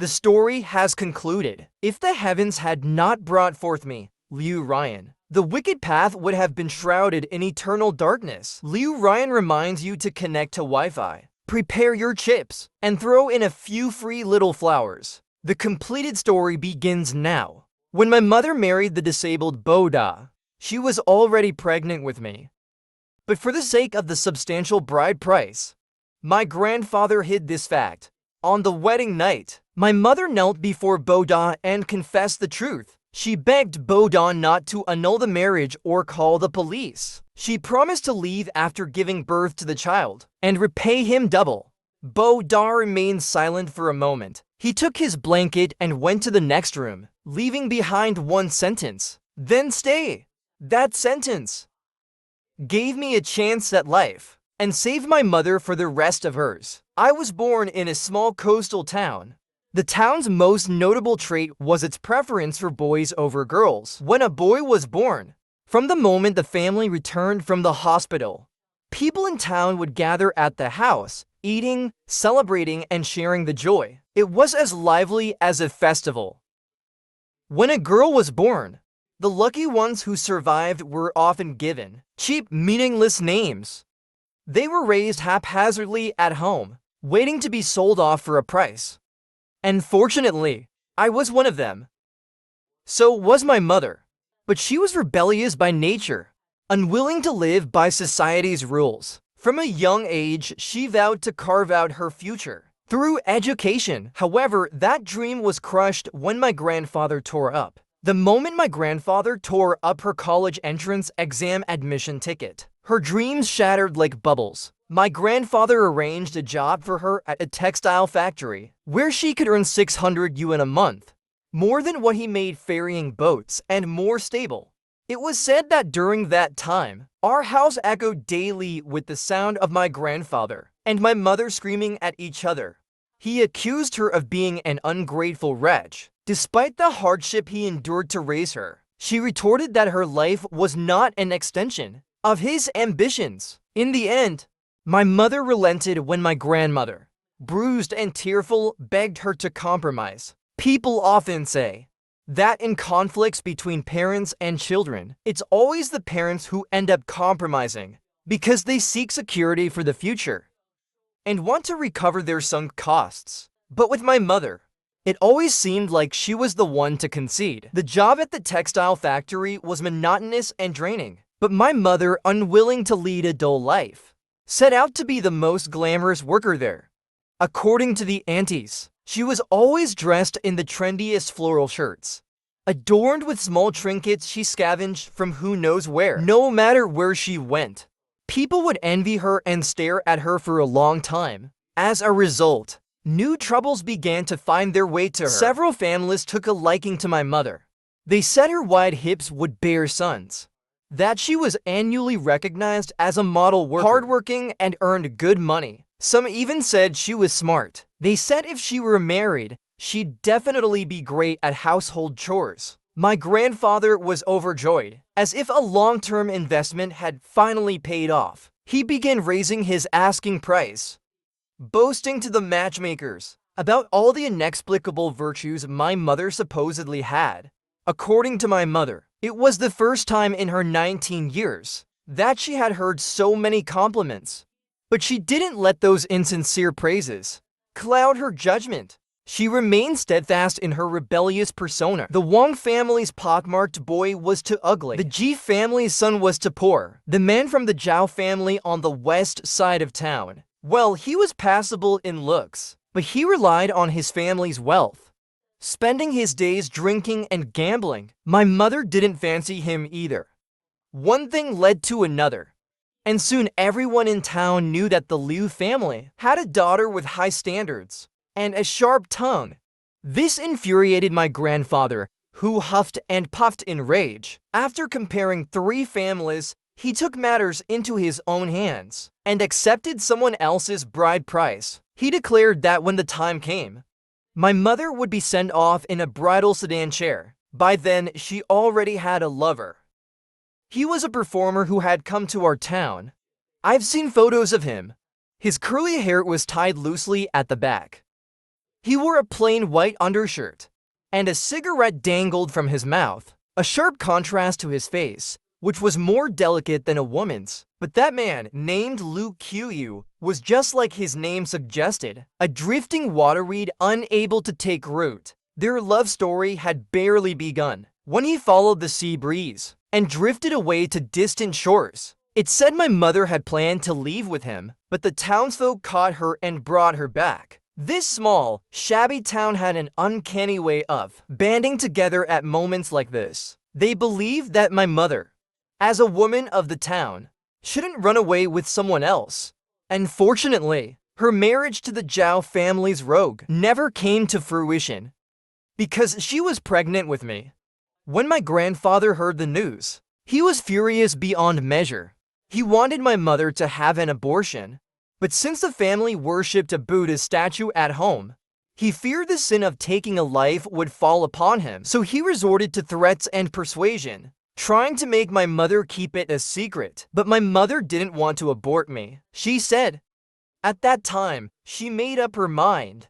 The story has concluded. If the heavens had not brought forth me, Liu Ryan, the wicked path would have been shrouded in eternal darkness. Liu Ryan reminds you to connect to Wi-Fi, prepare your chips, and throw in a few free little flowers. The completed story begins now. When my mother married the disabled Boda, she was already pregnant with me. But for the sake of the substantial bride price, my grandfather hid this fact. On the wedding night, my mother knelt before Boda and confessed the truth. She begged Boda not to annul the marriage or call the police. She promised to leave after giving birth to the child and repay him double. Boda remained silent for a moment. He took his blanket and went to the next room, leaving behind one sentence. Then stay. That sentence gave me a chance at life and saved my mother for the rest of hers. I was born in a small coastal town. The town's most notable trait was its preference for boys over girls. When a boy was born, from the moment the family returned from the hospital, people in town would gather at the house, eating, celebrating, and sharing the joy. It was as lively as a festival. When a girl was born, the lucky ones who survived were often given cheap, meaningless names. They were raised haphazardly at home, waiting to be sold off for a price. And fortunately, I was one of them. So was my mother. But she was rebellious by nature, unwilling to live by society's rules. From a young age, she vowed to carve out her future through education. However, that dream was crushed when my grandfather tore up. The moment my grandfather tore up her college entrance exam admission ticket, her dreams shattered like bubbles. My grandfather arranged a job for her at a textile factory, where she could earn 600 yuan a month, more than what he made ferrying boats, and more stable. It was said that during that time, our house echoed daily with the sound of my grandfather and my mother screaming at each other. He accused her of being an ungrateful wretch. Despite the hardship he endured to raise her, she retorted that her life was not an extension of his ambitions. In the end, my mother relented when my grandmother, bruised and tearful, begged her to compromise. People often say that in conflicts between parents and children, it's always the parents who end up compromising because they seek security for the future and want to recover their sunk costs. But with my mother, it always seemed like she was the one to concede. The job at the textile factory was monotonous and draining, but my mother, unwilling to lead a dull life, set out to be the most glamorous worker there. According to the aunties, she was always dressed in the trendiest floral shirts, adorned with small trinkets she scavenged from who knows where. No matter where she went, people would envy her and stare at her for a long time. As a result, new troubles began to find their way to her. Several families took a liking to my mother. They said her wide hips would bear sons, that she was annually recognized as a model worker, hardworking, and earned good money. Some even said she was smart. They said if she were married, she'd definitely be great at household chores. My grandfather was overjoyed, as if a long-term investment had finally paid off. He began raising his asking price, boasting to the matchmakers about all the inexplicable virtues my mother supposedly had. According to my mother, it was the first time in her 19 years that she had heard so many compliments. But she didn't let those insincere praises cloud her judgment. She remained steadfast in her rebellious persona. The Wang family's pockmarked boy was too ugly. The Ji family's son was too poor. The man from the Zhao family on the west side of town, well, he was passable in looks, but he relied on his family's wealth, spending his days drinking and gambling. My mother didn't fancy him either. One thing led to another, and soon everyone in town knew that the Liu family had a daughter with high standards and a sharp tongue. This infuriated my grandfather, who huffed and puffed in rage. After comparing 3 families, he took matters into his own hands and accepted someone else's bride price. He declared that when the time came, my mother would be sent off in a bridal sedan chair. By then, she already had a lover. He was a performer who had come to our town. I've seen photos of him. His curly hair was tied loosely at the back. He wore a plain white undershirt, and a cigarette dangled from his mouth, a sharp contrast to his face, which was more delicate than a woman's. But that man, named Lu Qiu, was just like his name suggested, a drifting waterweed unable to take root. Their love story had barely begun when he followed the sea breeze and drifted away to distant shores. It said my mother had planned to leave with him, but the townsfolk caught her and brought her back. This small, shabby town had an uncanny way of banding together at moments like this. They believed that my mother, as a woman of the town, shouldn't run away with someone else. And fortunately, her marriage to the Zhao family's rogue never came to fruition, because she was pregnant with me. When my grandfather heard the news, he was furious beyond measure. He wanted my mother to have an abortion, but since the family worshipped a Buddha statue at home, he feared the sin of taking a life would fall upon him, so he resorted to threats and persuasion, trying to make my mother keep it a secret. But my mother didn't want to abort me. She said, at that time, she made up her mind.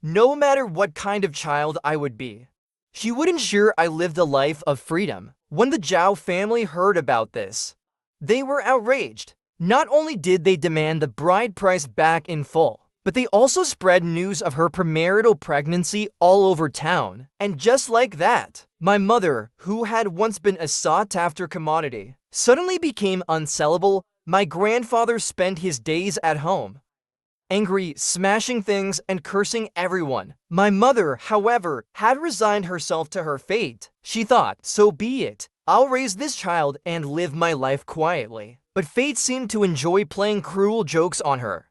No matter what kind of child I would be, she would ensure I lived a life of freedom. When the Zhao family heard about this, they were outraged. Not only did they demand the bride price back in full, but they also spread news of her premarital pregnancy all over town. And just like that, my mother, who had once been a sought-after commodity, suddenly became unsellable. My grandfather spent his days at home, angry, smashing things, and cursing everyone. My mother, however, had resigned herself to her fate. She thought, so be it. I'll raise this child and live my life quietly. But fate seemed to enjoy playing cruel jokes on her.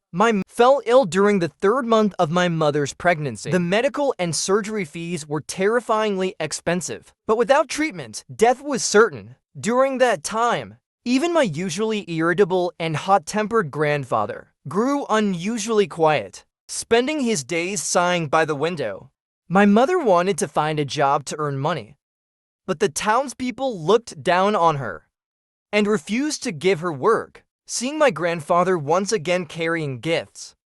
Fell ill during the 3rd month of my mother's pregnancy. The medical and surgery fees were terrifyingly expensive, but without treatment, death was certain. During that time, even my usually irritable and hot-tempered grandfather grew unusually quiet, spending his days sighing by the window. My mother wanted to find a job to earn money, but the townspeople looked down on her and refused to give her work. Seeing my grandfather once again carrying gifts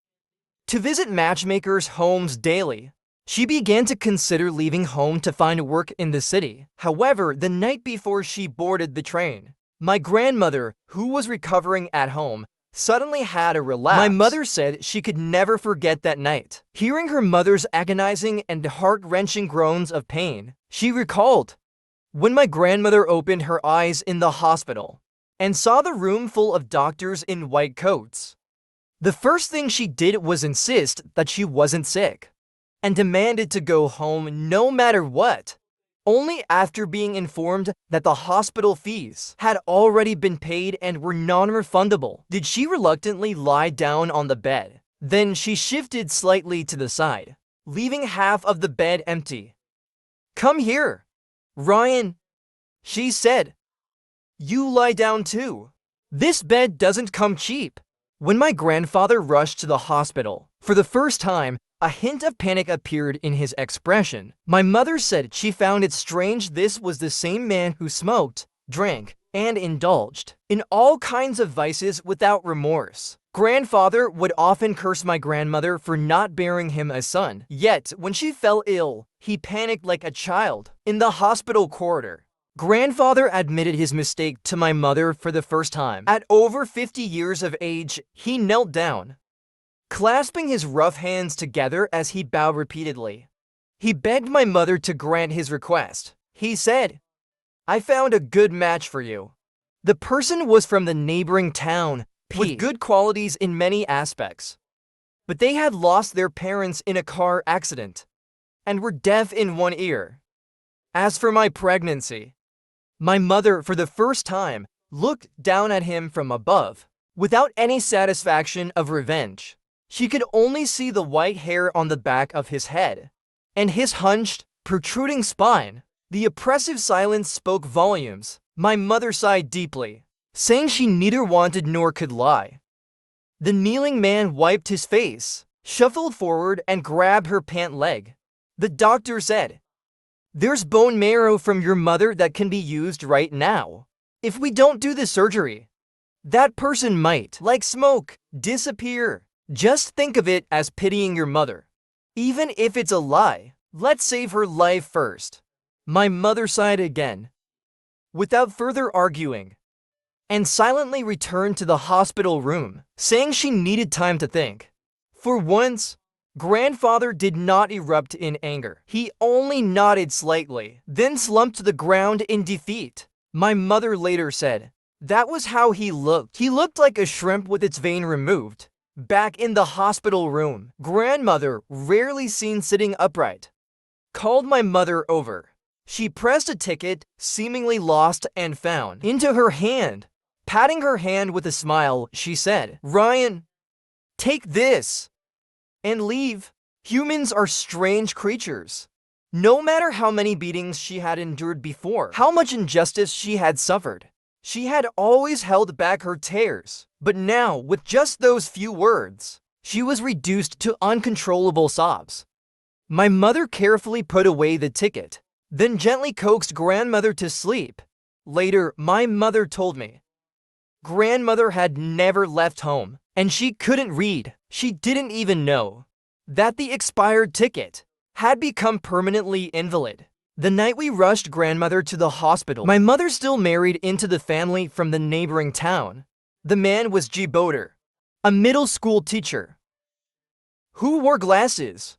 to visit matchmakers' homes daily, she began to consider leaving home to find work in the city. However, the night before she boarded the train, my grandmother, who was recovering at home, suddenly had a relapse. My mother said she could never forget that night. Hearing her mother's agonizing and heart-wrenching groans of pain, she recalled when my grandmother opened her eyes in the hospital and saw the room full of doctors in white coats. The first thing she did was insist that she wasn't sick and demanded to go home no matter what. Only after being informed that the hospital fees had already been paid and were non-refundable did she reluctantly lie down on the bed. Then she shifted slightly to the side, leaving half of the bed empty. "Come here, Ryan," she said. "You lie down too. This bed doesn't come cheap." When my grandfather rushed to the hospital, for the first time, a hint of panic appeared in his expression. My mother said she found it strange this was the same man who smoked, drank, and indulged in all kinds of vices without remorse. Grandfather would often curse my grandmother for not bearing him a son. Yet, when she fell ill, he panicked like a child. In the hospital corridor, grandfather admitted his mistake to my mother for the first time. At over 50 years of age, he knelt down, clasping his rough hands together as he bowed repeatedly. He begged my mother to grant his request. He said, "I found a good match for you." The person was from the neighboring town, with good qualities in many aspects, but they had lost their parents in a car accident and were deaf in one ear. As for my pregnancy, my mother, for the first time, looked down at him from above, without any satisfaction of revenge. She could only see the white hair on the back of his head and his hunched, protruding spine. The oppressive silence spoke volumes. My mother sighed deeply, saying she neither wanted nor could lie. The kneeling man wiped his face, shuffled forward, and grabbed her pant leg. The doctor said, "There's bone marrow from your mother that can be used right now. If we don't do the surgery, that person might, like smoke, disappear. Just think of it as pitying your mother." Even if it's a lie, let's save her life first. My mother sighed again, without further arguing, and silently returned to the hospital room, saying she needed time to think. For once, grandfather did not erupt in anger. He only nodded slightly, then slumped to the ground in defeat. My mother later said, that was how he looked. He looked like a shrimp with its vein removed. Back in the hospital room, grandmother, rarely seen sitting upright, called my mother over. She pressed a ticket, seemingly lost and found, into her hand. Patting her hand with a smile, she said, Ryan, take this and leave. Humans are strange creatures. No matter how many beatings she had endured before, how much injustice she had suffered, she had always held back her tears. But now, with just those few words, she was reduced to uncontrollable sobs. My mother carefully put away the ticket, then gently coaxed grandmother to sleep. Later, my mother told me, grandmother had never left home, and she couldn't read. She didn't even know that the expired ticket had become permanently invalid. The night we rushed grandmother to the hospital, my mother still married into the family from the neighboring town. The man was Boda, a middle school teacher, who wore glasses,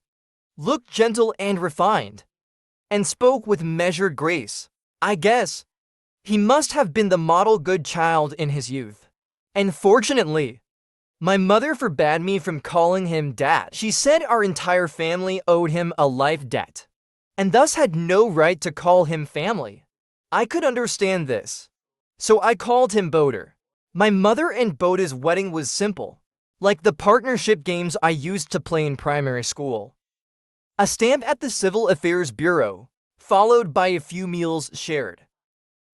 looked gentle and refined, and spoke with measured grace. I guess he must have been the model good child in his youth. And fortunately, my mother forbade me from calling him dad. She said our entire family owed him a life debt, and thus had no right to call him family. I could understand this, so I called him Boda. My mother and Boda's wedding was simple, like the partnership games I used to play in primary school. A stamp at the Civil Affairs Bureau, followed by a few meals shared.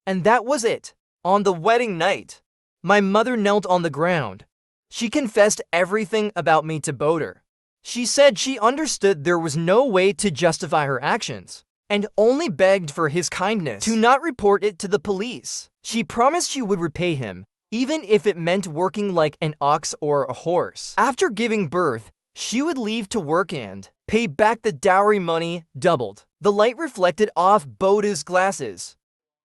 And that was it. On the wedding night, my mother knelt on the ground. She confessed everything about me to Boda. She said she understood there was no way to justify her actions, and only begged for his kindness to not report it to the police. She promised she would repay him, even if it meant working like an ox or a horse. After giving birth, she would leave to work and pay back the dowry money doubled. The light reflected off Boda's glasses,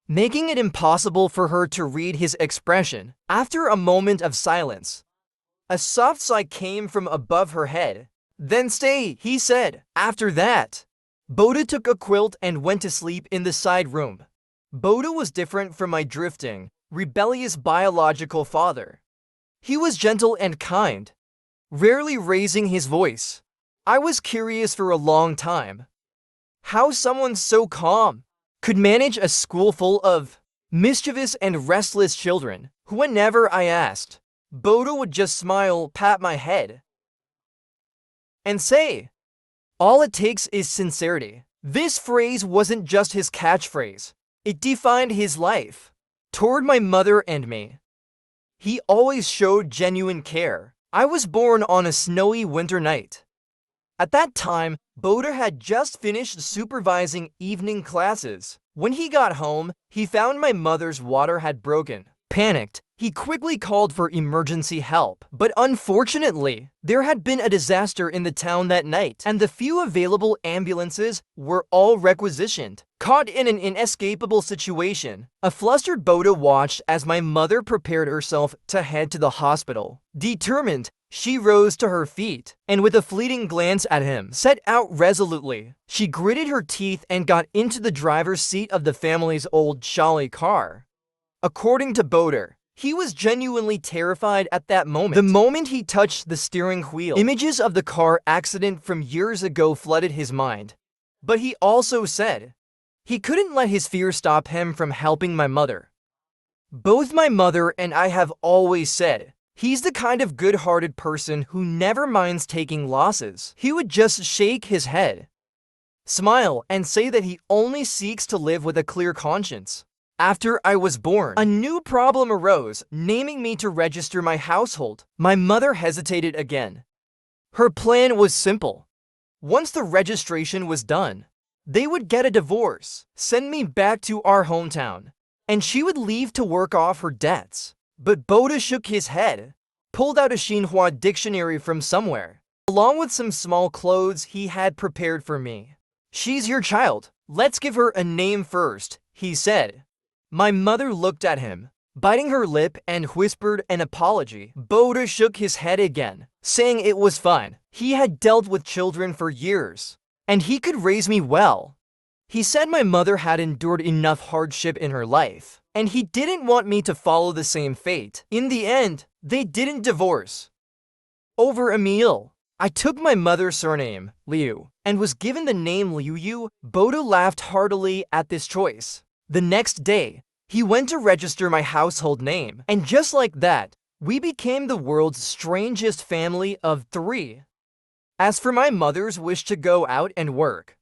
making it impossible for her to read his expression. After a moment of silence, a soft sigh came from above her head. Then stay, he said. After that, Boda took a quilt and went to sleep in the side room. Boda was different from my drifting, rebellious biological father. He was gentle and kind, rarely raising his voice. I was curious for a long time how someone so calm could manage a school full of mischievous and restless children. Whenever I asked, Boda would just smile, pat my head, and say, all it takes is sincerity. This phrase wasn't just his catchphrase. It defined his life. Toward my mother and me, he always showed genuine care. I was born on a snowy winter night. At that time, Boda had just finished supervising evening classes. When he got home, he found my mother's water had broken. Panicked, he quickly called for emergency help. But unfortunately, there had been a disaster in the town that night, and the few available ambulances were all requisitioned. Caught in an inescapable situation, a flustered Boda watched as my mother prepared herself to head to the hospital. Determined, she rose to her feet, and with a fleeting glance at him, set out resolutely. She gritted her teeth and got into the driver's seat of the family's old Charlie car. According to Boda, he was genuinely terrified at that moment. The moment he touched the steering wheel, images of the car accident from years ago flooded his mind. But he also said he couldn't let his fear stop him from helping my mother. Both my mother and I have always said he's the kind of good-hearted person who never minds taking losses. He would just shake his head, smile, and say that he only seeks to live with a clear conscience. After I was born, a new problem arose, naming me to register my household. My mother hesitated again. Her plan was simple. Once the registration was done, they would get a divorce, send me back to our hometown, and she would leave to work off her debts. But Boda shook his head, pulled out a Xinhua dictionary from somewhere, along with some small clothes he had prepared for me. "She's your child. Let's give her a name first," he said. My mother looked at him, biting her lip, and whispered an apology. Boda shook his head again, saying it was fine. He had dealt with children for years, and he could raise me well. He said my mother had endured enough hardship in her life, and he didn't want me to follow the same fate. In the end, they didn't divorce. Over a meal, I took my mother's surname, Liu, and was given the name Liu Yu. Boda laughed heartily at this choice. The next day, he went to register my household name, and just like that, we became the world's strangest family of 3. As for my mother's wish to go out and work,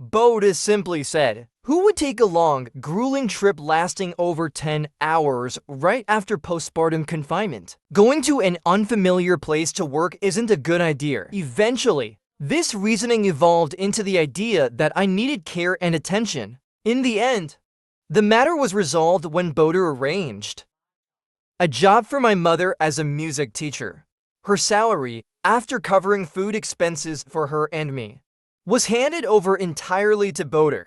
Boda simply said, "Who would take a long, grueling trip lasting over 10 hours right after postpartum confinement? Going to an unfamiliar place to work isn't a good idea." Eventually, this reasoning evolved into the idea that I needed care and attention. In the end, the matter was resolved when Boda arranged a job for my mother as a music teacher. Her salary, after covering food expenses for her and me, was handed over entirely to Boda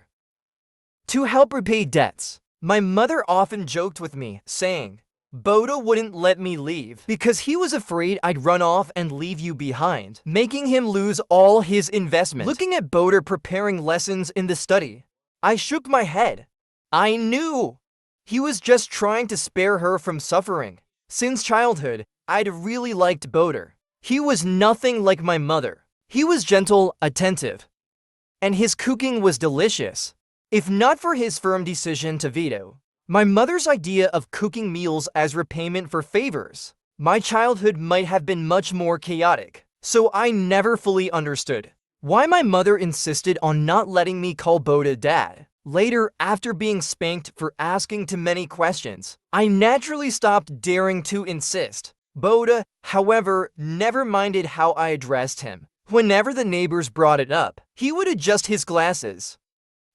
to help repay debts. My mother often joked with me, saying, "Boda wouldn't let me leave because he was afraid I'd run off and leave you behind, making him lose all his investment." Looking at Boda preparing lessons in the study, I shook my head. I knew he was just trying to spare her from suffering. Since childhood, I'd really liked Boda. He was nothing like my mother. He was gentle, attentive, and his cooking was delicious. If not for his firm decision to veto my mother's idea of cooking meals as repayment for favors, my childhood might have been much more chaotic. So I never fully understood why my mother insisted on not letting me call Boda dad. Later, after being spanked for asking too many questions, I naturally stopped daring to insist. Boda, however, never minded how I addressed him. Whenever the neighbors brought it up, he would adjust his glasses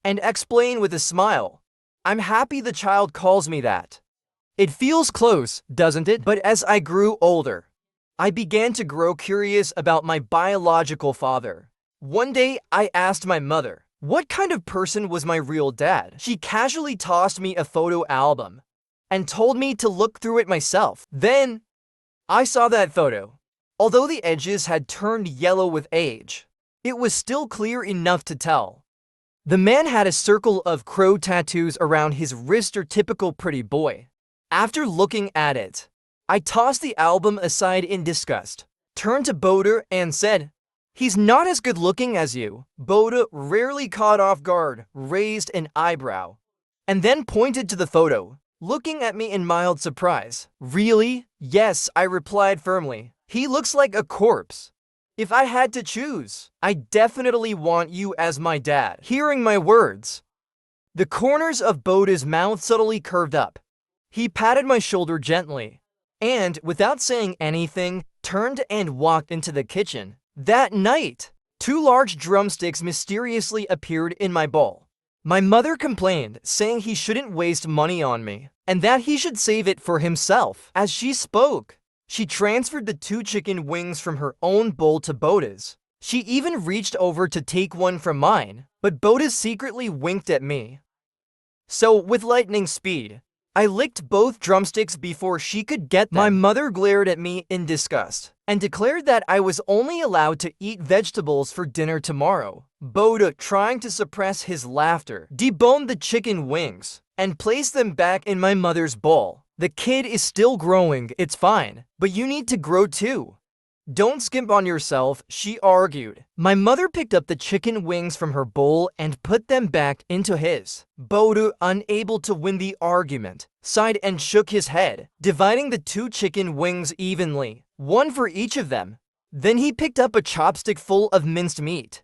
and explain with a smile, "I'm happy the child calls me that. It feels close, doesn't it?" But as I grew older, I began to grow curious about my biological father. One day, I asked my mother, what kind of person was my real dad? She casually tossed me a photo album and told me to look through it myself. Then, I saw that photo. Although the edges had turned yellow with age, it was still clear enough to tell. The man had a circle of crow tattoos around his wrist, or typical pretty boy. After looking at it, I tossed the album aside in disgust, turned to Boda and said, "He's not as good looking as you." Boda, rarely caught off guard, raised an eyebrow and then pointed to the photo, looking at me in mild surprise. "Really?" "Yes," I replied firmly. "He looks like a corpse. If I had to choose, I definitely want you as my dad." Hearing my words, the corners of Boda's mouth subtly curved up. He patted my shoulder gently and, without saying anything, turned and walked into the kitchen. That night, 2 large drumsticks mysteriously appeared in my bowl. My mother complained, saying he shouldn't waste money on me and that he should save it for himself. As she spoke, she transferred the 2 chicken wings from her own bowl to Boda's. She even reached over to take one from mine, but Boda secretly winked at me. So, with lightning speed, I licked both drumsticks before she could get them. My mother glared at me in disgust and declared that I was only allowed to eat vegetables for dinner tomorrow. Boda, trying to suppress his laughter, deboned the chicken wings and placed them back in my mother's bowl. "The kid is still growing, it's fine, but you need to grow too. Don't skimp on yourself," she argued. My mother picked up the chicken wings from her bowl and put them back into his. Boda, unable to win the argument, sighed and shook his head, dividing the 2 chicken wings evenly, one for each of them. Then he picked up a chopstick full of minced meat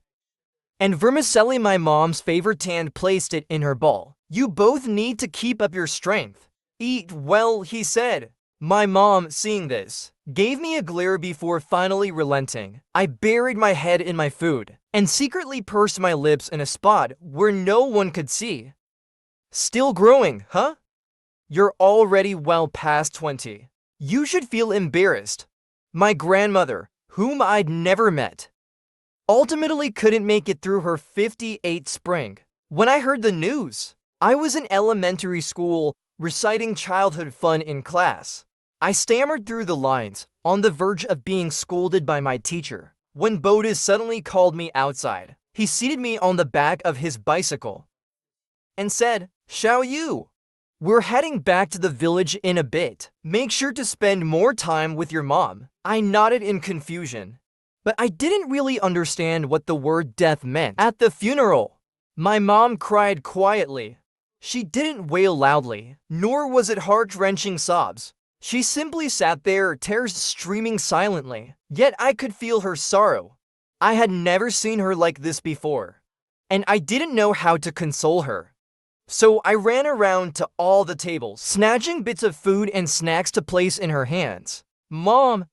and vermicelli, my mom's favorite, and placed it in her bowl. "You both need to keep up your strength. Eat well," he said. My mom, seeing this, gave me a glare before finally relenting. I buried my head in my food and secretly pursed my lips in a spot where no one could see. "Still growing, huh? You're already well past 20. You should feel embarrassed." My grandmother, whom I'd never met, ultimately couldn't make it through her 58th spring. When I heard the news, I was in elementary school reciting childhood fun in class. I stammered through the lines, on the verge of being scolded by my teacher, when Boda suddenly called me outside. He seated me on the back of his bicycle and said, "Shall you? We're heading back to the village in a bit. Make sure to spend more time with your mom." I nodded in confusion, but I didn't really understand what the word death meant. At the funeral, my mom cried quietly. She didn't wail loudly, nor was it heart-wrenching sobs. She simply sat there, tears streaming silently, yet I could feel her sorrow. I had never seen her like this before, and I didn't know how to console her. So I ran around to all the tables, snatching bits of food and snacks to place in her hands. "Mom,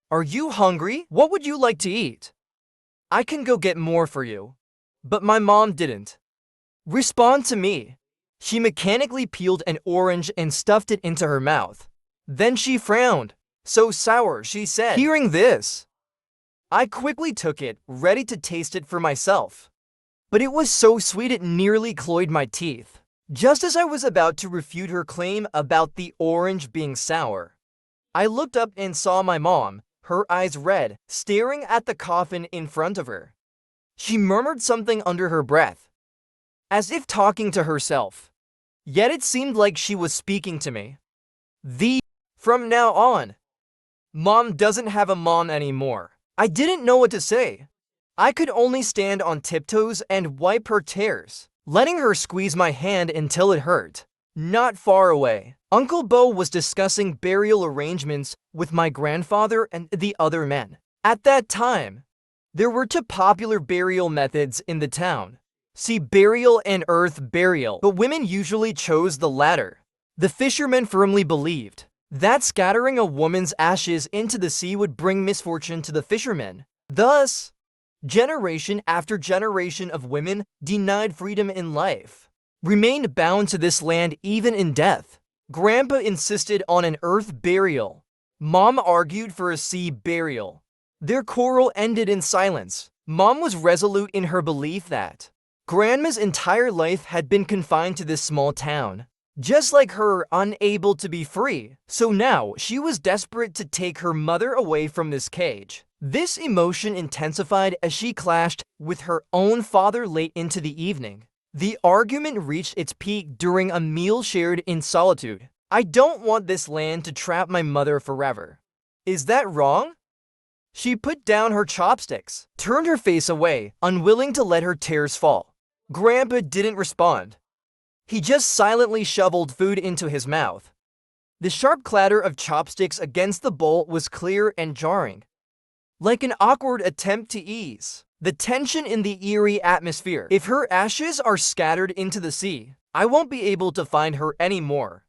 are you hungry? What would you like to eat? I can go get more for you." But my mom didn't respond to me. She mechanically peeled an orange and stuffed it into her mouth. Then she frowned. "So sour," she said. Hearing this, I quickly took it, ready to taste it for myself. But it was so sweet it nearly cloyed my teeth. Just as I was about to refute her claim about the orange being sour, I looked up and saw my mom, her eyes red, staring at the coffin in front of her. She murmured something under her breath, as if talking to herself. Yet it seemed like she was speaking to me. From now on, Mom doesn't have a mom anymore. I didn't know what to say. I could only stand on tiptoes and wipe her tears, letting her squeeze my hand until it hurt. Not far away, Uncle Bo was discussing burial arrangements with my grandfather and the other men. At that time, there were two popular burial methods in the town: sea burial and earth burial, but women usually chose the latter. The fishermen firmly believed that scattering a woman's ashes into the sea would bring misfortune to the fishermen. Thus, generation after generation of women denied freedom in life remained bound to this land even in death. Grandpa insisted on an earth burial. Mom argued for a sea burial. Their quarrel ended in silence. Mom was resolute in her belief that Grandma's entire life had been confined to this small town, just like her, unable to be free. So now she was desperate to take her mother away from this cage. This emotion intensified as she clashed with her own father late into the evening. The argument reached its peak during a meal shared in solitude. "I don't want this land to trap my mother forever. Is that wrong?" She put down her chopsticks, turned her face away, unwilling to let her tears fall. Grandpa didn't respond. He just silently shoveled food into his mouth. The sharp clatter of chopsticks against the bowl was clear and jarring, like an awkward attempt to ease the tension in the eerie atmosphere. "If her ashes are scattered into the sea, I won't be able to find her anymore."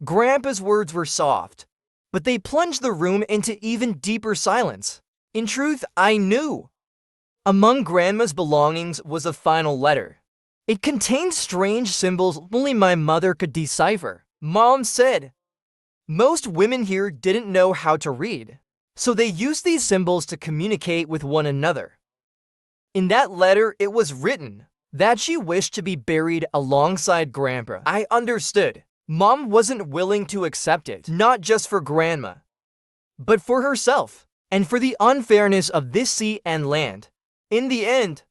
Grandpa's words were soft, but they plunged the room into even deeper silence. In truth, I knew. Among Grandma's belongings was a final letter. It contained strange symbols only my mother could decipher. Mom said most women here didn't know how to read, so they used these symbols to communicate with one another. In that letter, it was written that she wished to be buried alongside Grandpa. I understood. Mom wasn't willing to accept it, not just for Grandma, but for herself, and for the unfairness of this sea and land. In the end,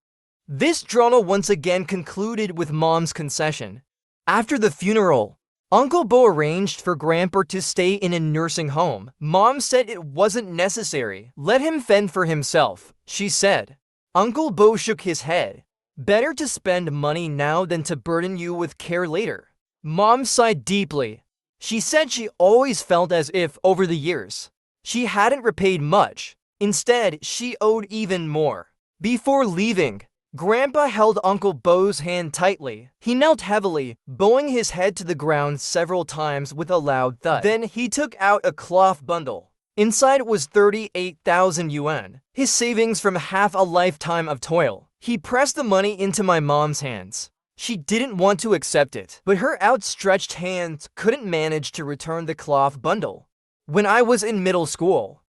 this drama once again concluded with Mom's concession. After the funeral, Uncle Bo arranged for Grandpa to stay in a nursing home. Mom said it wasn't necessary. "Let him fend for himself," she said. Uncle Bo shook his head. "Better to spend money now than to burden you with care later." Mom sighed deeply. She said she always felt as if, over the years, she hadn't repaid much. Instead, she owed even more. Before leaving, Grandpa held Uncle Bo's hand tightly. He knelt heavily, bowing his head to the ground several times with a loud thud. Then he took out a cloth bundle. Inside was 38,000 yuan, his savings from half a lifetime of toil. He pressed the money into my mom's hands. She didn't want to accept it, but her outstretched hands couldn't manage to return the cloth bundle. When I was in middle school,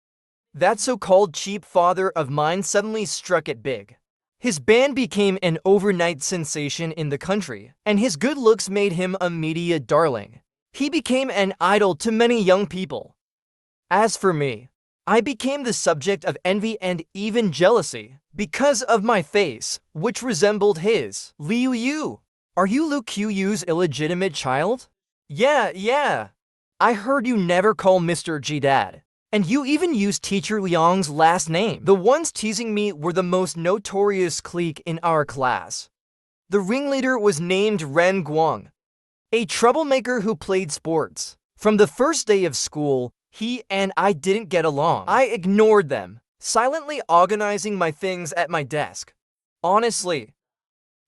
That so-called cheap father of mine suddenly struck it big. His band became an overnight sensation in the country, and his good looks made him a media darling. He became an idol to many young people. As for me, I became the subject of envy and even jealousy because of my face, which resembled his. Liu Yu. Are you Liu Qiyu's illegitimate child? Yeah. I heard you never call Mr. G dad. And you even used teacher Liang's last name. The ones teasing me were the most notorious clique in our class. The ringleader was named Ren Guang, a troublemaker who played sports. From the first day of school, he and I didn't get along. I ignored them, silently organizing my things at my desk. Honestly,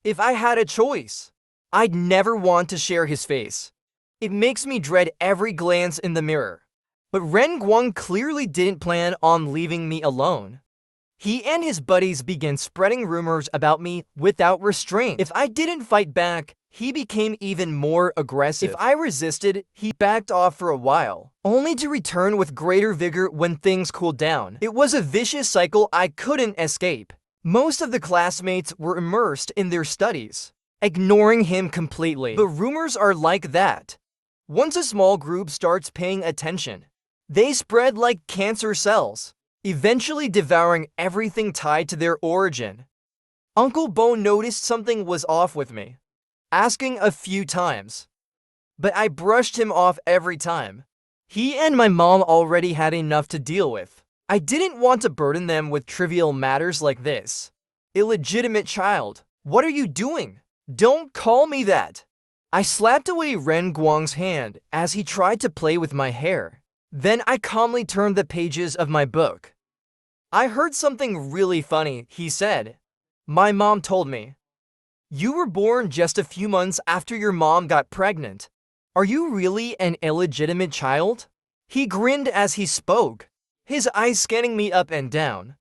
if I had a choice, I'd never want to share his face. It makes me dread every glance in the mirror. But Ren Guang clearly didn't plan on leaving me alone. He and his buddies began spreading rumors about me without restraint. If I didn't fight back, he became even more aggressive. If I resisted, he backed off for a while, only to return with greater vigor when things cooled down. It was a vicious cycle I couldn't escape. Most of the classmates were immersed in their studies, ignoring him completely. But rumors are like that. Once a small group starts paying attention, they spread like cancer cells, eventually devouring everything tied to their origin. Uncle Bo noticed something was off with me, asking a few times, but I brushed him off every time. He and my mom already had enough to deal with. I didn't want to burden them with trivial matters like this. Illegitimate child, what are you doing? Don't call me that. I slapped away Ren Guang's hand as he tried to play with my hair. Then I calmly turned the pages of my book. I heard something really funny, he said. My mom told me. You were born just a few months after your mom got pregnant. Are you really an illegitimate child? He grinned as he spoke, his eyes scanning me up and down,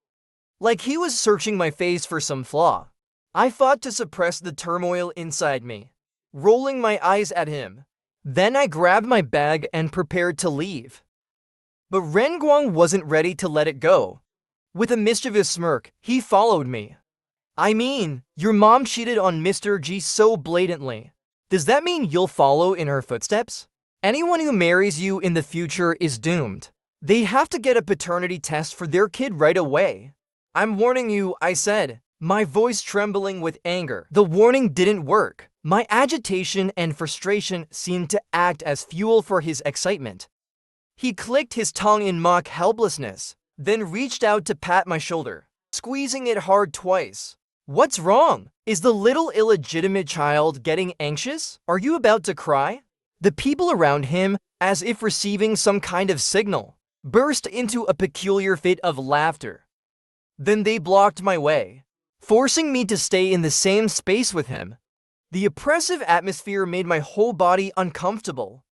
like he was searching my face for some flaw. I fought to suppress the turmoil inside me, rolling my eyes at him. Then I grabbed my bag and prepared to leave. But Ren Guang wasn't ready to let it go. With a mischievous smirk, he followed me. I mean, your mom cheated on Mr. G so blatantly. Does that mean you'll follow in her footsteps? Anyone who marries you in the future is doomed. They have to get a paternity test for their kid right away. I'm warning you, I said, my voice trembling with anger. The warning didn't work. My agitation and frustration seemed to act as fuel for his excitement. He clicked his tongue in mock helplessness, then reached out to pat my shoulder, squeezing it hard twice. What's wrong? Is the little illegitimate child getting anxious? Are you about to cry? The people around him, as if receiving some kind of signal, burst into a peculiar fit of laughter. Then they blocked my way, forcing me to stay in the same space with him. The oppressive atmosphere made my whole body uncomfortable,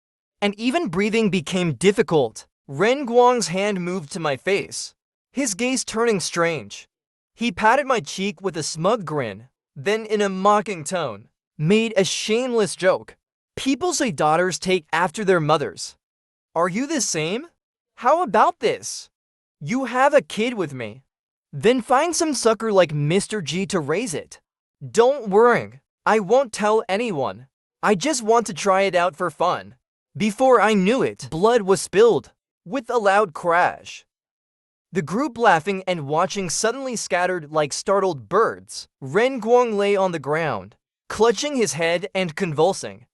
and even breathing became difficult. Ren Guang's hand moved to my face, his gaze turning strange. He patted my cheek with a smug grin, then in a mocking tone, made a shameless joke. People say daughters take after their mothers. Are you the same? How about this? You have a kid with me. Then find some sucker like Mr. G to raise it. Don't worry, I won't tell anyone. I just want to try it out for fun. Before I knew it, blood was spilled, with a loud crash. The group laughing and watching suddenly scattered like startled birds. Ren Guang lay on the ground, clutching his head and convulsing.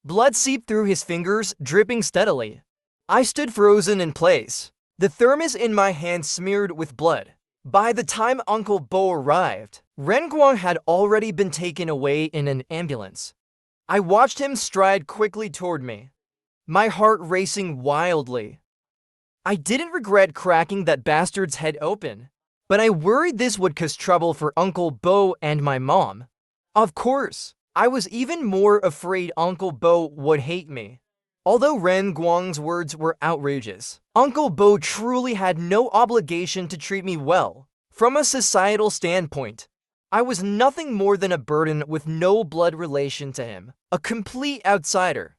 Blood seeped through his fingers, dripping steadily. I stood frozen in place, the thermos in my hand smeared with blood. By the time Uncle Bo arrived, Ren Guang had already been taken away in an ambulance. I watched him stride quickly toward me, my heart racing wildly. I didn't regret cracking that bastard's head open, but I worried this would cause trouble for Uncle Bo and my mom. Of course, I was even more afraid Uncle Bo would hate me. Although Ren Guang's words were outrageous, Uncle Bo truly had no obligation to treat me well. From a societal standpoint, I was nothing more than a burden with no blood relation to him, a complete outsider.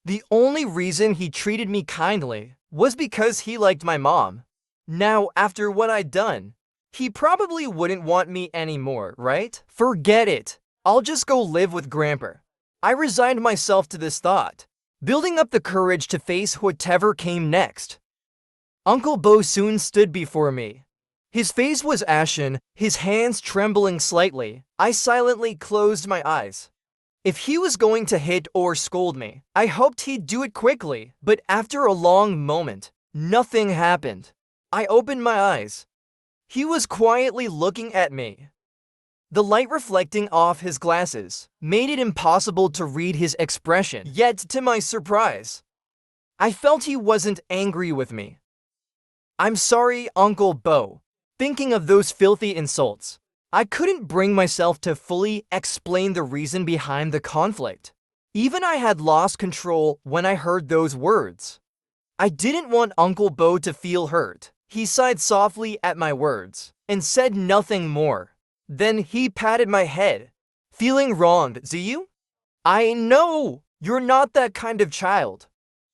The only reason he treated me kindly was because he liked my mom. Now, after what I'd done, he probably wouldn't want me anymore, right? Forget it. I'll just go live with Grandpa. I resigned myself to this thought, building up the courage to face whatever came next. Uncle Bo soon stood before me. His face was ashen, his hands trembling slightly. I silently closed my eyes. If he was going to hit or scold me, I hoped he'd do it quickly, but after a long moment, nothing happened. I opened my eyes. He was quietly looking at me. The light reflecting off his glasses made it impossible to read his expression, yet to my surprise, I felt he wasn't angry with me. "I'm sorry, Uncle Bo." Thinking of those filthy insults, I couldn't bring myself to fully explain the reason behind the conflict. Even I had lost control when I heard those words. I didn't want Uncle Bo to feel hurt. He sighed softly at my words and said nothing more. Then he patted my head. "Feeling wronged, do you? I know you're not that kind of child."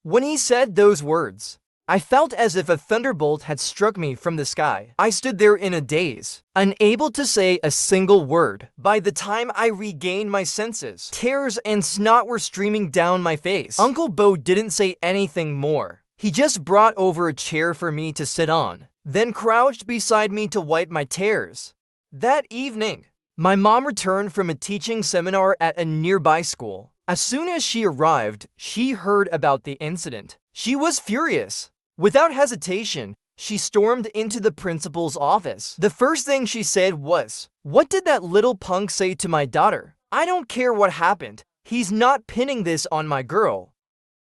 When he said those words, I felt as if a thunderbolt had struck me from the sky. I stood there in a daze, unable to say a single word. By the time I regained my senses, tears and snot were streaming down my face. Uncle Bo didn't say anything more. He just brought over a chair for me to sit on, then crouched beside me to wipe my tears. That evening, my mom returned from a teaching seminar at a nearby school. As soon as she arrived, she heard about the incident. She was furious. Without hesitation, she stormed into the principal's office. The first thing she said was, "What did that little punk say to my daughter? I don't care what happened. He's not pinning this on my girl."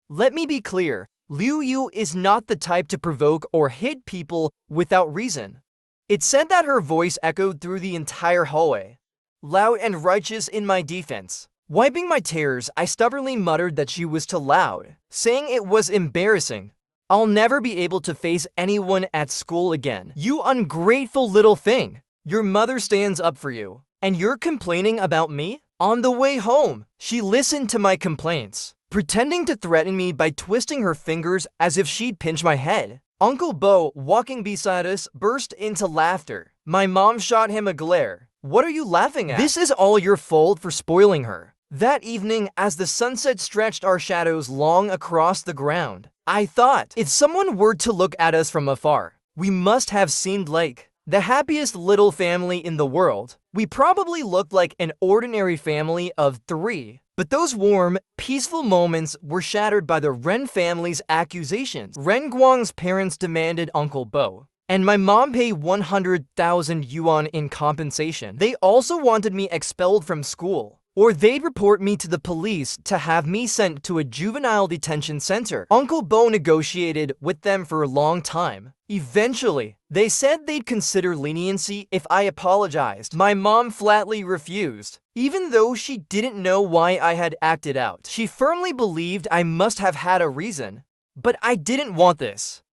Let me be clear, Liu Yu is not the type to provoke or hit people without reason. It said that her voice echoed through the entire hallway, loud and righteous in my defense. Wiping my tears, I stubbornly muttered that she was too loud, saying it was embarrassing. "I'll never be able to face anyone at school again. You ungrateful little thing. Your mother stands up for you, and you're complaining about me?" On the way home, she listened to my complaints, pretending to threaten me by twisting her fingers as if she'd pinch my head. Uncle Bo, walking beside us, burst into laughter. My mom shot him a glare. "What are you laughing at? This is all your fault for spoiling her." That evening, as the sunset stretched our shadows long across the ground, I thought, if someone were to look at us from afar, we must have seemed like the happiest little family in the world. We probably looked like an ordinary family of 3. But those warm, peaceful moments were shattered by the Ren family's accusations. Ren Guang's parents demanded Uncle Bo, and my mom paid 100,000 yuan in compensation. They also wanted me expelled from school, or they'd report me to the police to have me sent to a juvenile detention center. Uncle Bo negotiated with them for a long time. Eventually, they said they'd consider leniency if I apologized. My mom flatly refused, even though she didn't know why I had acted out. She firmly believed I must have had a reason, but I didn't want this.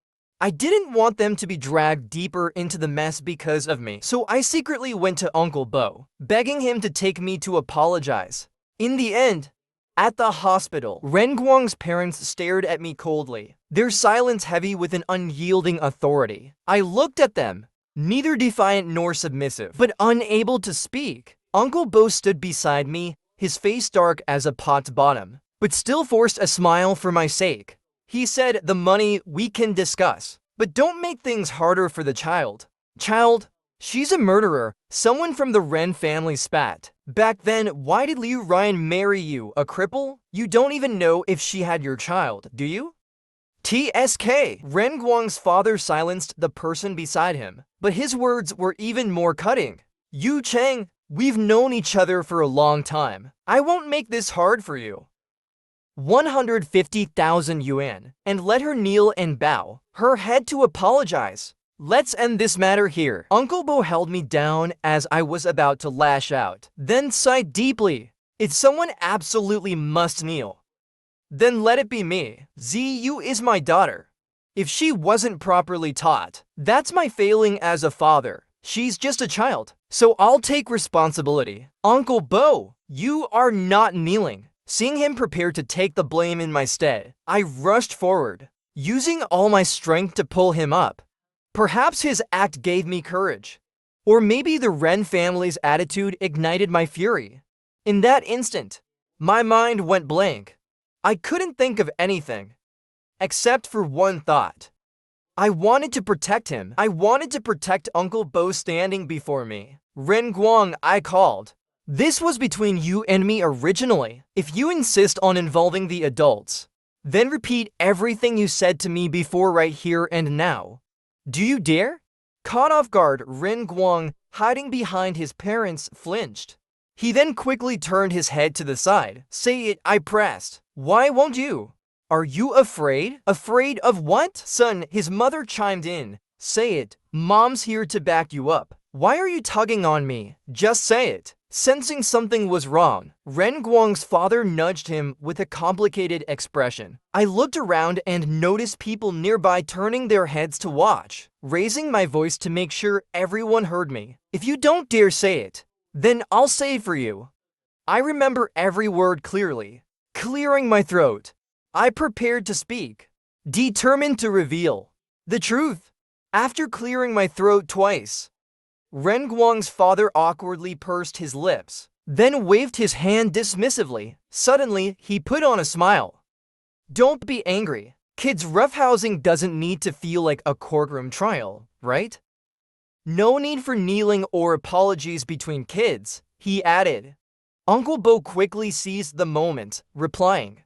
I didn't want them to be dragged deeper into the mess because of me, so I secretly went to Uncle Bo, begging him to take me to apologize. In the end, at the hospital, Ren Guang's parents stared at me coldly, their silence heavy with an unyielding authority. I looked at them, neither defiant nor submissive, but unable to speak. Uncle Bo stood beside me, his face dark as a pot's bottom, but still forced a smile for my sake. He said, "The money we can discuss, but don't make things harder for the child." Child? She's a murderer. Someone from the Ren family spat. Back then, why did Liu Ryan marry you, a cripple? You don't even know if she had your child, do you? TSK. Ren Guang's father silenced the person beside him, but his words were even more cutting. "Yu Cheng, we've known each other for a long time. I won't make this hard for you." 150,000 yuan, and let her kneel and bow her head to apologize. "Let's end this matter here." Uncle Bo held me down as I was about to lash out, then sighed deeply. "If someone absolutely must kneel, then let it be me. Ziyu is my daughter. If she wasn't properly taught, that's my failing as a father. She's just a child, so I'll take responsibility." "Uncle Bo, you are not kneeling." Seeing him prepared to take the blame in my stead, I rushed forward, using all my strength to pull him up. Perhaps his act gave me courage. Or maybe the Ren family's attitude ignited my fury. In that instant, my mind went blank. I couldn't think of anything, except for one thought. I wanted to protect him. I wanted to protect Uncle Bo standing before me. Ren Guang, I called. This was between you and me originally. If you insist on involving the adults, then repeat everything you said to me before right here and now. Do you dare? Caught off guard, Ren Guang, hiding behind his parents, flinched. He then quickly turned his head to the side. Say it, I pressed. Why won't you? Are you afraid? Afraid of what? Son, his mother chimed in. Say it. Mom's here to back you up. Why are you tugging on me? Just say it. Sensing something was wrong, Ren Guang's father nudged him with a complicated expression. I looked around and noticed people nearby turning their heads to watch, raising my voice to make sure everyone heard me. If you don't dare say it, then I'll say it for you. I remember every word clearly. Clearing my throat, I prepared to speak, determined to reveal the truth. After clearing my throat twice, Ren Guang's father awkwardly pursed his lips, then waved his hand dismissively. Suddenly, he put on a smile. Don't be angry. Kids, roughhousing doesn't need to feel like a courtroom trial, right? No need for kneeling or apologies between kids, he added. Uncle Bo quickly seized the moment, replying,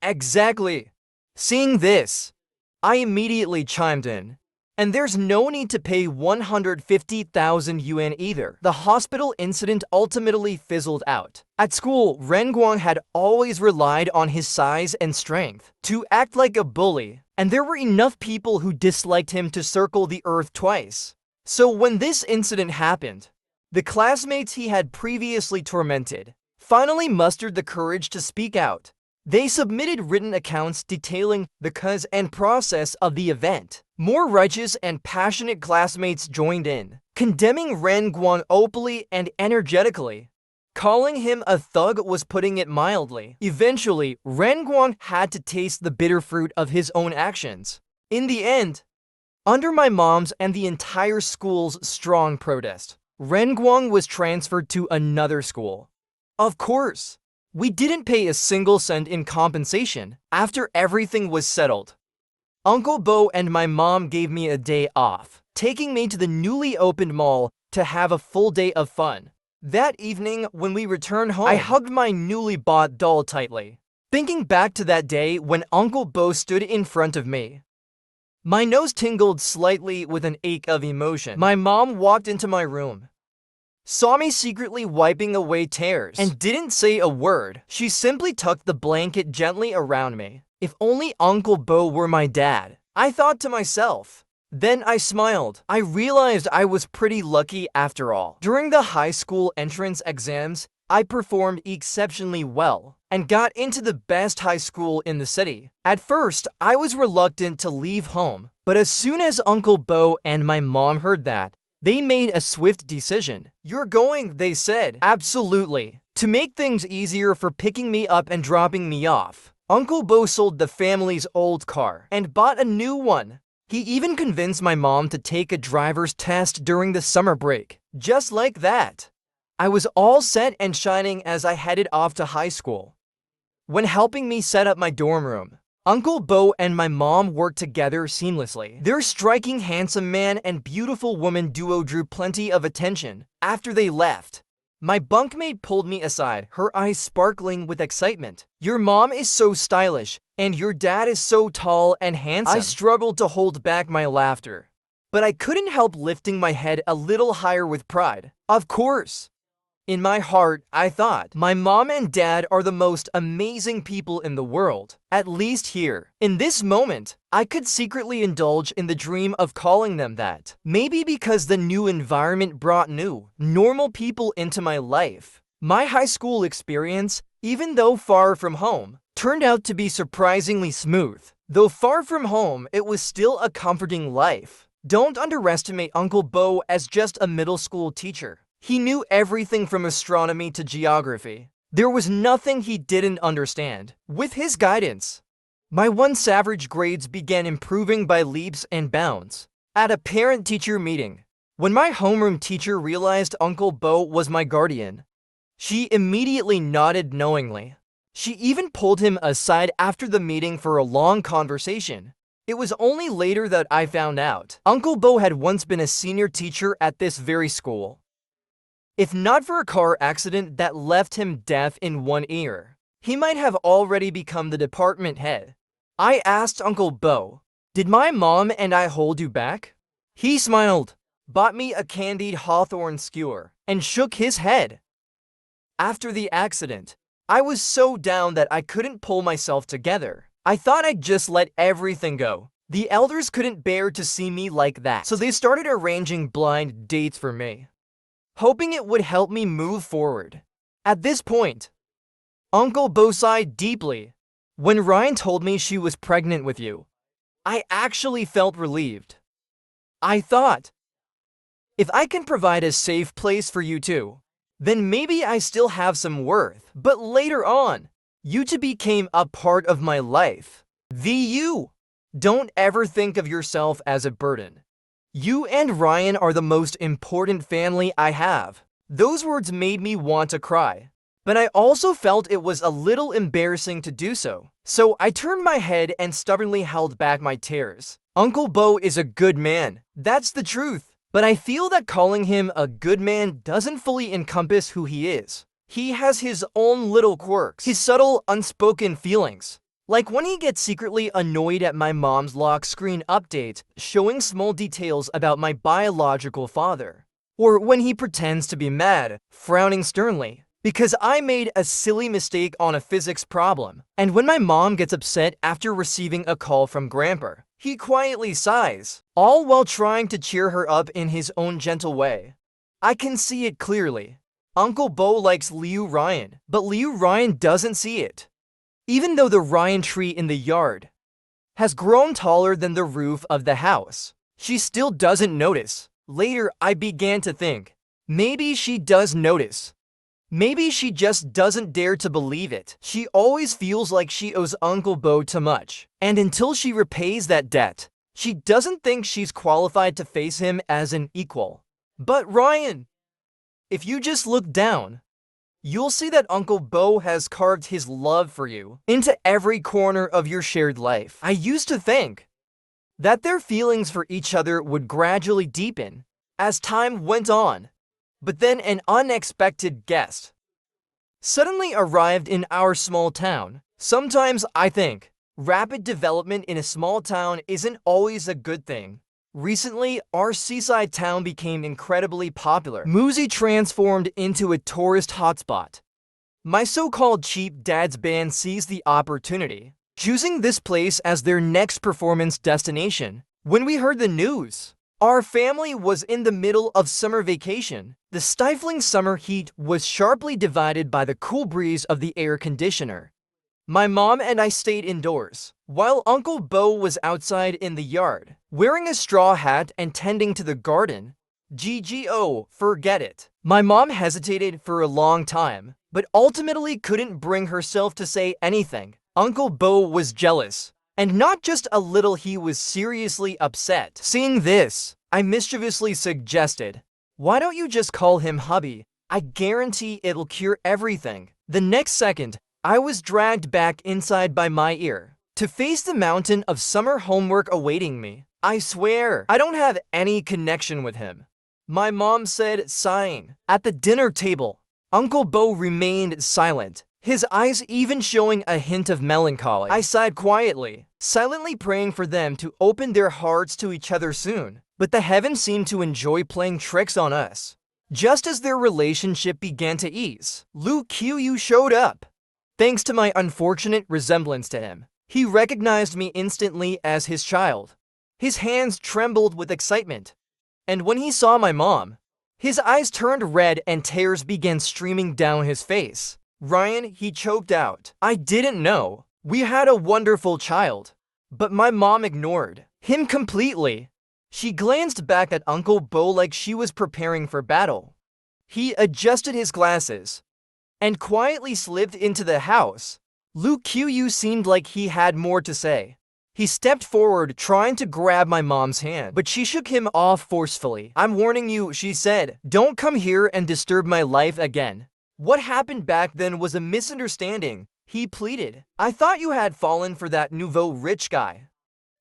Exactly. Seeing this, I immediately chimed in. And there's no need to pay 150,000 yuan either. The hospital incident ultimately fizzled out. At school, Ren Guang had always relied on his size and strength to act like a bully, and there were enough people who disliked him to circle the earth twice. So when this incident happened, the classmates he had previously tormented finally mustered the courage to speak out. They submitted written accounts detailing the cause and process of the event. More righteous and passionate classmates joined in, condemning Ren Guang openly and energetically. Calling him a thug was putting it mildly. Eventually, Ren Guang had to taste the bitter fruit of his own actions. In the end, under my mom's and the entire school's strong protest, Ren Guang was transferred to another school. Of course, we didn't pay a single cent in compensation. After everything was settled, Uncle Bo and my mom gave me a day off, taking me to the newly opened mall to have a full day of fun. That evening, when we returned home, I hugged my newly bought doll tightly, thinking back to that day when Uncle Bo stood in front of me. My nose tingled slightly with an ache of emotion. My mom walked into my room, saw me secretly wiping away tears, and didn't say a word. She simply tucked the blanket gently around me. If only Uncle Bo were my dad, I thought to myself. Then I smiled. I realized I was pretty lucky after all. During the high school entrance exams, I performed exceptionally well and got into the best high school in the city. At first, I was reluctant to leave home, but as soon as Uncle Bo and my mom heard that, they made a swift decision. You're going, they said. Absolutely. To make things easier for picking me up and dropping me off, Uncle Bo sold the family's old car and bought a new one. He even convinced my mom to take a driver's test during the summer break. Just like that, I was all set and shining as I headed off to high school. When helping me set up my dorm room, Uncle Bo and my mom worked together seamlessly. Their striking handsome man and beautiful woman duo drew plenty of attention. After they left, my bunkmate pulled me aside, her eyes sparkling with excitement. Your mom is so stylish, and your dad is so tall and handsome. I struggled to hold back my laughter, but I couldn't help lifting my head a little higher with pride. Of course. In my heart, I thought, my mom and dad are the most amazing people in the world, at least here. In this moment, I could secretly indulge in the dream of calling them that. Maybe because the new environment brought new, normal people into my life. My high school experience, even though far from home, turned out to be surprisingly smooth. Though far from home, it was still a comforting life. Don't underestimate Uncle Bo as just a middle school teacher. He knew everything from astronomy to geography. There was nothing he didn't understand. With his guidance, my once average grades began improving by leaps and bounds. At a parent-teacher meeting, when my homeroom teacher realized Uncle Bo was my guardian, she immediately nodded knowingly. She even pulled him aside after the meeting for a long conversation. It was only later that I found out Uncle Bo had once been a senior teacher at this very school. If not for a car accident that left him deaf in one ear, he might have already become the department head. I asked Uncle Bo, "Did my mom and I hold you back?" He smiled, bought me a candied hawthorn skewer, and shook his head. After the accident, I was so down that I couldn't pull myself together. I thought I'd just let everything go. The elders couldn't bear to see me like that, so they started arranging blind dates for me, hoping it would help me move forward. At this point, Uncle Bo sighed deeply. When Ryan told me she was pregnant with you, I actually felt relieved. I thought, if I can provide a safe place for you two, then maybe I still have some worth. But later on, you two became a part of my life. You. Don't ever think of yourself as a burden. You and Ryan are the most important family I have. Those words made me want to cry, but I also felt it was a little embarrassing to do so. So I turned my head and stubbornly held back my tears. Uncle Bo is a good man. That's the truth. But I feel that calling him a good man doesn't fully encompass who he is. He has his own little quirks, his subtle, unspoken feelings. Like when he gets secretly annoyed at my mom's lock screen update, showing small details about my biological father. Or when he pretends to be mad, frowning sternly, because I made a silly mistake on a physics problem. And when my mom gets upset after receiving a call from Grandpa, he quietly sighs, all while trying to cheer her up in his own gentle way. I can see it clearly. Uncle Bo likes Liu Ryan, but Liu Ryan doesn't see it. Even though the Ryan tree in the yard has grown taller than the roof of the house, she still doesn't notice. Later, I began to think, maybe she does notice. Maybe she just doesn't dare to believe it. She always feels like she owes Uncle Bo too much, and until she repays that debt, she doesn't think she's qualified to face him as an equal. But Ryan, if you just look down, you'll see that Uncle Bo has carved his love for you into every corner of your shared life. I used to think that their feelings for each other would gradually deepen as time went on. But then an unexpected guest suddenly arrived in our small town. Sometimes I think rapid development in a small town isn't always a good thing. Recently, our seaside town became incredibly popular. Muzi transformed into a tourist hotspot. My so-called cheap dad's band seized the opportunity, choosing this place as their next performance destination. When we heard the news, our family was in the middle of summer vacation. The stifling summer heat was sharply divided by the cool breeze of the air conditioner. My mom and I stayed indoors, while Uncle Bo was outside in the yard, wearing a straw hat and tending to the garden. GGO, forget it. My mom hesitated for a long time, but ultimately couldn't bring herself to say anything. Uncle Bo was jealous. And not just a little, he was seriously upset. Seeing this, I mischievously suggested, "Why don't you just call him hubby? I guarantee it'll cure everything." The next second, I was dragged back inside by my ear to face the mountain of summer homework awaiting me. I swear, I don't have any connection with him, my mom said, sighing. At the dinner table, Uncle Bo remained silent, his eyes even showing a hint of melancholy. I sighed quietly, silently praying for them to open their hearts to each other soon. But the heavens seemed to enjoy playing tricks on us. Just as their relationship began to ease, Lu Qiu showed up. Thanks to my unfortunate resemblance to him, he recognized me instantly as his child. His hands trembled with excitement. And when he saw my mom, his eyes turned red and tears began streaming down his face. "Ryan," he choked out, "I didn't know. We had a wonderful child." But my mom ignored him completely. She glanced back at Uncle Bo like she was preparing for battle. He adjusted his glasses and quietly slipped into the house. Lu Qiu seemed like he had more to say. He stepped forward, trying to grab my mom's hand, but she shook him off forcefully. "I'm warning you," she said. "Don't come here and disturb my life again." "What happened back then was a misunderstanding," he pleaded. "I thought you had fallen for that nouveau rich guy.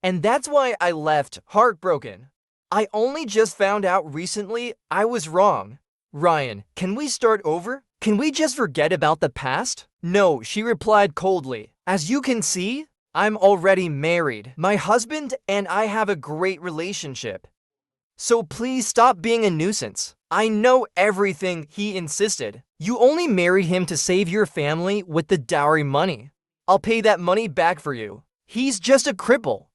And that's why I left, heartbroken. I only just found out recently I was wrong." "Ryan, can we start over? Can we just forget about the past?" "No," she replied coldly. "As you can see, I'm already married. My husband and I have a great relationship. So please stop being a nuisance." "I know everything," he insisted. "You only married him to save your family with the dowry money. I'll pay that money back for you. He's just a cripple."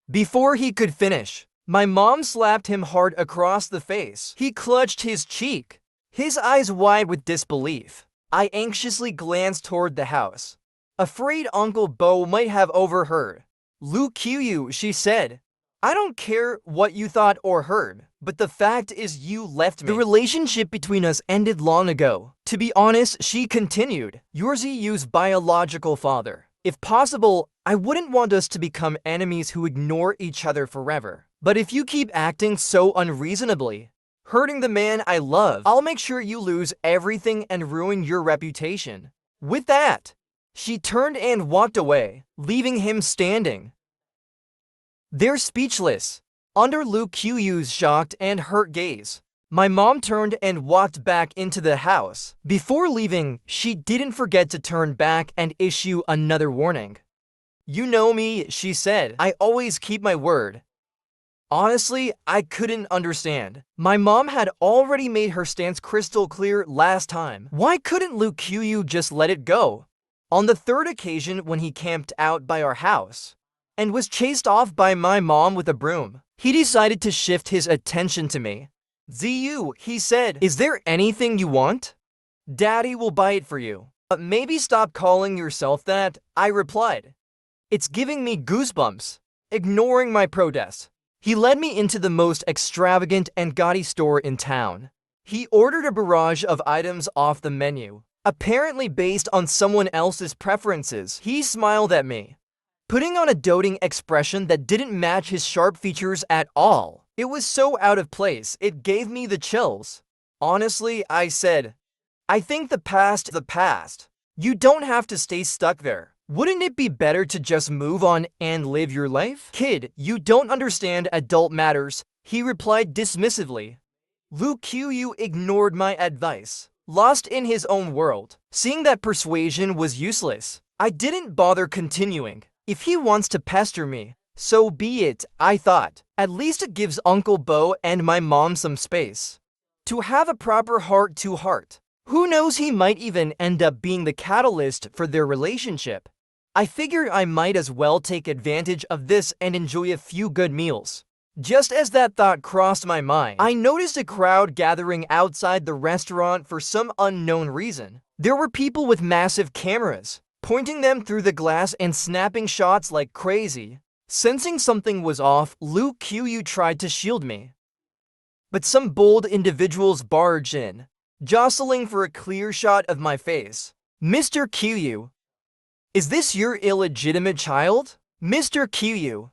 Before he could finish, my mom slapped him hard across the face. He clutched his cheek, his eyes wide with disbelief. I anxiously glanced toward the house, afraid Uncle Bo might have overheard. "Lu Qiu," she said. "I don't care what you thought or heard, but the fact is you left me. The relationship between us ended long ago. To be honest," she continued, "you're Ziyu's biological father. If possible, I wouldn't want us to become enemies who ignore each other forever. But if you keep acting so unreasonably, hurting the man I love, I'll make sure you lose everything and ruin your reputation." With that, she turned and walked away, leaving him standing. They're speechless, under Lu Qiu's shocked and hurt gaze. My mom turned and walked back into the house. Before leaving, she didn't forget to turn back and issue another warning. "You know me," she said. "I always keep my word." Honestly, I couldn't understand. My mom had already made her stance crystal clear last time. Why couldn't Lu Qiu just let it go? On the third occasion when he camped out by our house and was chased off by my mom with a broom, he decided to shift his attention to me. "Ziyu," he said, "is there anything you want? Daddy will buy it for you." Maybe stop calling yourself that," I replied. "It's giving me goosebumps." Ignoring my protest, he led me into the most extravagant and gaudy store in town. He ordered a barrage of items off the menu, apparently based on someone else's preferences. He smiled at me, putting on a doting expression that didn't match his sharp features at all. It was so out of place, it gave me the chills. "Honestly," I said, "I think the past. You don't have to stay stuck there. Wouldn't it be better to just move on and live your life?" "Kid, you don't understand adult matters," he replied dismissively. Lu Qiu ignored my advice, lost in his own world. Seeing that persuasion was useless, I didn't bother continuing. If he wants to pester me, so be it, I thought. At least it gives Uncle Bo and my mom some space to have a proper heart-to-heart. Who knows, he might even end up being the catalyst for their relationship. I figured I might as well take advantage of this and enjoy a few good meals. Just as that thought crossed my mind, I noticed a crowd gathering outside the restaurant for some unknown reason. There were people with massive cameras, pointing them through the glass and snapping shots like crazy. Sensing something was off, Lu Qiu tried to shield me. But some bold individuals barged in, jostling for a clear shot of my face. "Mr. Qiu, is this your illegitimate child? Mr. Qiu,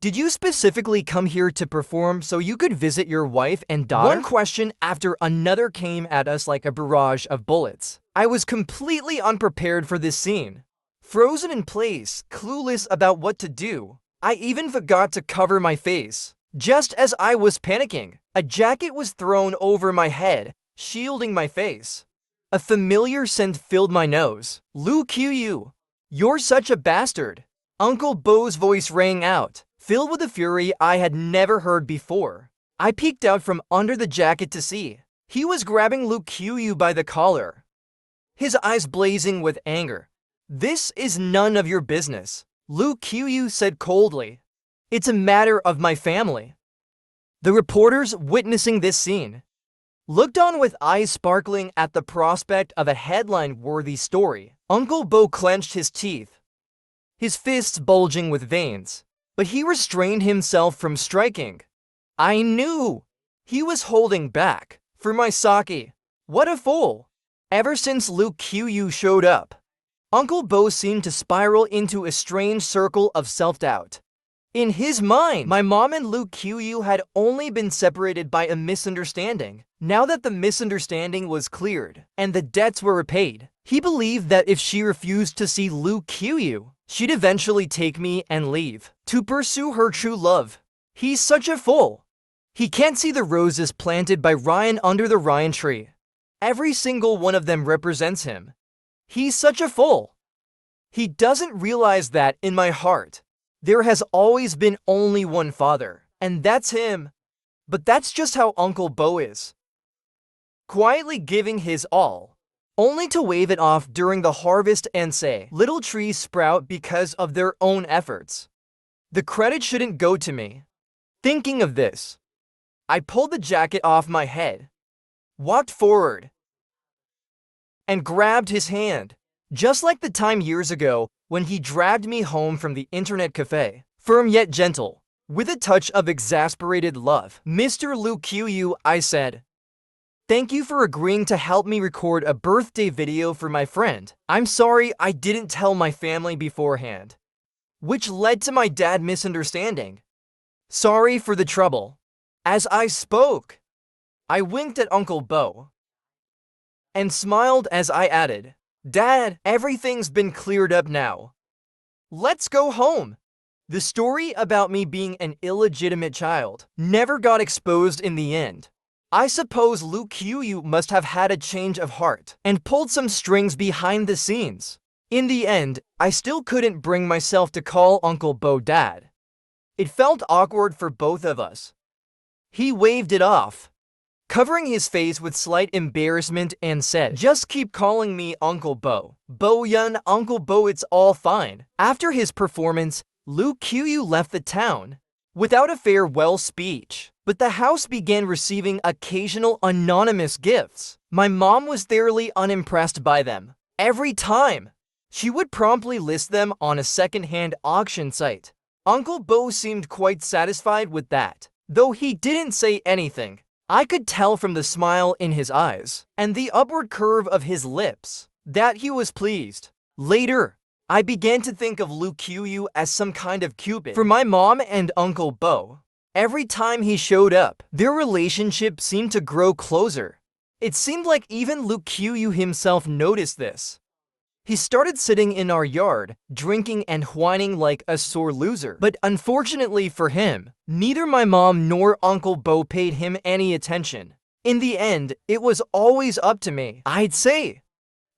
did you specifically come here to perform so you could visit your wife and daughter?" One question after another came at us like a barrage of bullets. I was completely unprepared for this scene. Frozen in place, clueless about what to do. I even forgot to cover my face. Just as I was panicking, a jacket was thrown over my head, shielding my face. A familiar scent filled my nose. "Lu Qiu, you're such a bastard." Uncle Bo's voice rang out, filled with a fury I had never heard before. I peeked out from under the jacket to see. He was grabbing Lu Qiu by the collar, his eyes blazing with anger. "This is none of your business," Lu Qiu said coldly. "It's a matter of my family." The reporters witnessing this scene looked on with eyes sparkling at the prospect of a headline-worthy story. Uncle Bo clenched his teeth, his fists bulging with veins, but he restrained himself from striking. I knew he was holding back for my sake. What a fool! Ever since Lu Qiu showed up, Uncle Bo seemed to spiral into a strange circle of self-doubt. In his mind, my mom and Lu Qiuyu had only been separated by a misunderstanding. Now that the misunderstanding was cleared and the debts were repaid, he believed that if she refused to see Lu Qiuyu, she'd eventually take me and leave to pursue her true love. He's such a fool. He can't see the roses planted by Ryan under the Ryan tree. Every single one of them represents him. He's such a fool. He doesn't realize that in my heart, there has always been only one father, and that's him. But that's just how Uncle Bo is. Quietly giving his all, only to wave it off during the harvest and say, little trees sprout because of their own efforts. The credit shouldn't go to me. Thinking of this, I pulled the jacket off my head, walked forward, and grabbed his hand, just like the time years ago when he dragged me home from the internet cafe. Firm yet gentle, with a touch of exasperated love. Mr. Lu Qiuyu, I said. Thank you for agreeing to help me record a birthday video for my friend. I'm sorry I didn't tell my family beforehand, which led to my dad misunderstanding. Sorry for the trouble. As I spoke, I winked at Uncle Bo and smiled as I added, Dad, everything's been cleared up now. Let's go home. The story about me being an illegitimate child never got exposed in the end. I suppose Lu Qiuyu must have had a change of heart and pulled some strings behind the scenes. In the end, I still couldn't bring myself to call Uncle Bo Dad. It felt awkward for both of us. He waved it off, covering his face with slight embarrassment, and said, just keep calling me Uncle Bo. Bo Yun, Uncle Bo, it's all fine. After his performance, Lu Qiuyu left the town without a farewell speech, but the house began receiving occasional anonymous gifts. My mom was thoroughly unimpressed by them. Every time, she would promptly list them on a second-hand auction site. Uncle Bo seemed quite satisfied with that, though he didn't say anything. I could tell from the smile in his eyes and the upward curve of his lips that he was pleased. Later, I began to think of Lu Qiuyu as some kind of Cupid for my mom and Uncle Bo. Every time he showed up, their relationship seemed to grow closer. It seemed like even Lu Qiuyu himself noticed this. He started sitting in our yard, drinking and whining like a sore loser. But unfortunately for him, neither my mom nor Uncle Bo paid him any attention. In the end, it was always up to me. I'd say,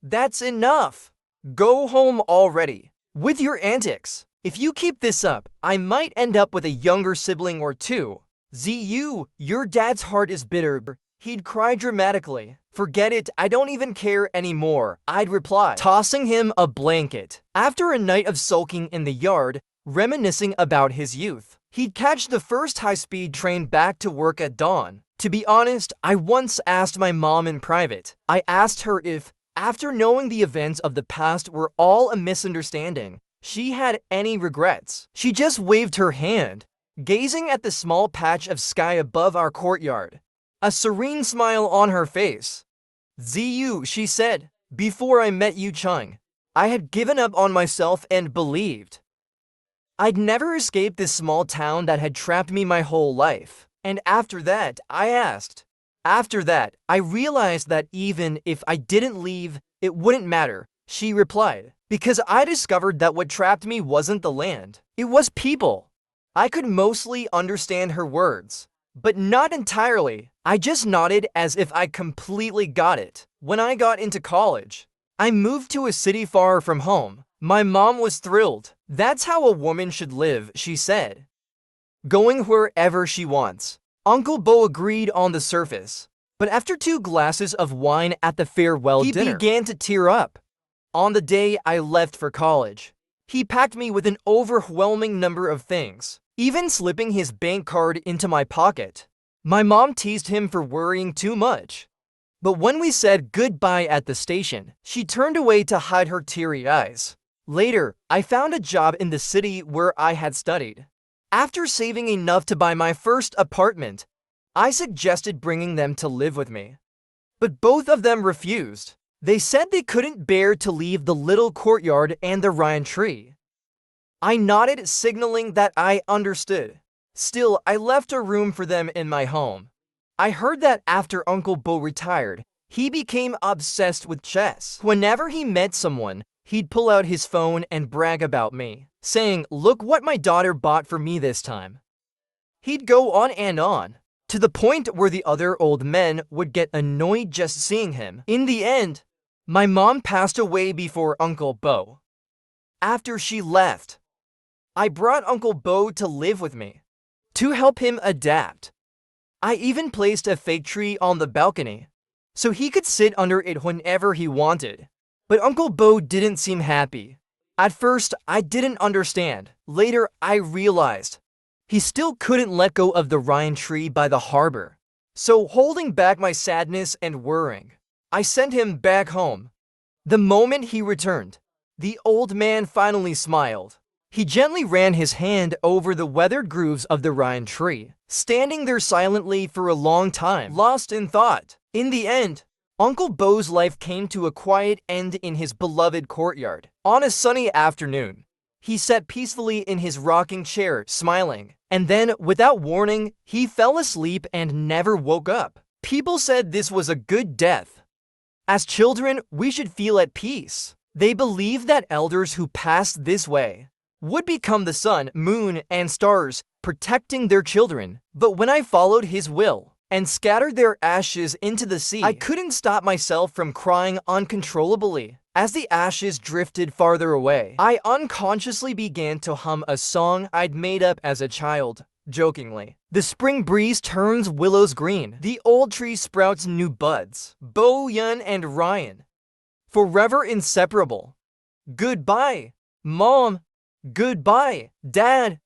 that's enough. Go home already with your antics. If you keep this up, I might end up with a younger sibling or two. Ziyu, your dad's heart is bitter. He'd cry dramatically. Forget it, I don't even care anymore, I'd reply, tossing him a blanket. After a night of sulking in the yard, reminiscing about his youth, he'd catch the first high-speed train back to work at dawn. To be honest, I once asked my mom in private. I asked her if, after knowing the events of the past were all a misunderstanding, she had any regrets. She just waved her hand, gazing at the small patch of sky above our courtyard, a serene smile on her face. Ziyu, she said, before I met Yu Cheng, I had given up on myself and believed I'd never escape this small town that had trapped me my whole life. And after that, I realized that even if I didn't leave, it wouldn't matter, she replied, because I discovered that what trapped me wasn't the land, it was people. I could mostly understand her words, but not entirely. I just nodded as if I completely got it. When I got into college, I moved to a city far from home. My mom was thrilled. That's how a woman should live, she said, going wherever she wants. Uncle Bo agreed on the surface, but after 2 glasses of wine at the farewell dinner, he began to tear up. On the day I left for college, he packed me with an overwhelming number of things, even slipping his bank card into my pocket. My mom teased him for worrying too much. But when we said goodbye at the station, she turned away to hide her teary eyes. Later, I found a job in the city where I had studied. After saving enough to buy my first apartment, I suggested bringing them to live with me. But both of them refused. They said they couldn't bear to leave the little courtyard and the Ryan tree. I nodded, signaling that I understood. Still, I left a room for them in my home. I heard that after Uncle Bo retired, he became obsessed with chess. Whenever he met someone, he'd pull out his phone and brag about me, saying, "Look what my daughter bought for me this time." He'd go on, to the point where the other old men would get annoyed just seeing him. In the end, my mom passed away before Uncle Bo. After she left, I brought Uncle Bo to live with me, to help him adapt. I even placed a fake tree on the balcony, so he could sit under it whenever he wanted. But Uncle Bo didn't seem happy. At first, I didn't understand. Later, I realized he still couldn't let go of the Ryan tree by the harbor. So, holding back my sadness and worrying, I sent him back home. The moment he returned, the old man finally smiled. He gently ran his hand over the weathered grooves of the Ryan tree, standing there silently for a long time, lost in thought. In the end, Uncle Bo's life came to a quiet end in his beloved courtyard. On a sunny afternoon, he sat peacefully in his rocking chair, smiling. And then, without warning, he fell asleep and never woke up. People said this was a good death. As children, we should feel at peace. They believed that elders who passed this way would become the sun, moon, and stars, protecting their children. But when I followed his will and scattered their ashes into the sea, I couldn't stop myself from crying uncontrollably. As the ashes drifted farther away, I unconsciously began to hum a song I'd made up as a child, jokingly. The spring breeze turns willows green. The old tree sprouts new buds. Bo, Yun, and Ryan, forever inseparable. Goodbye, Mom. Goodbye, Dad.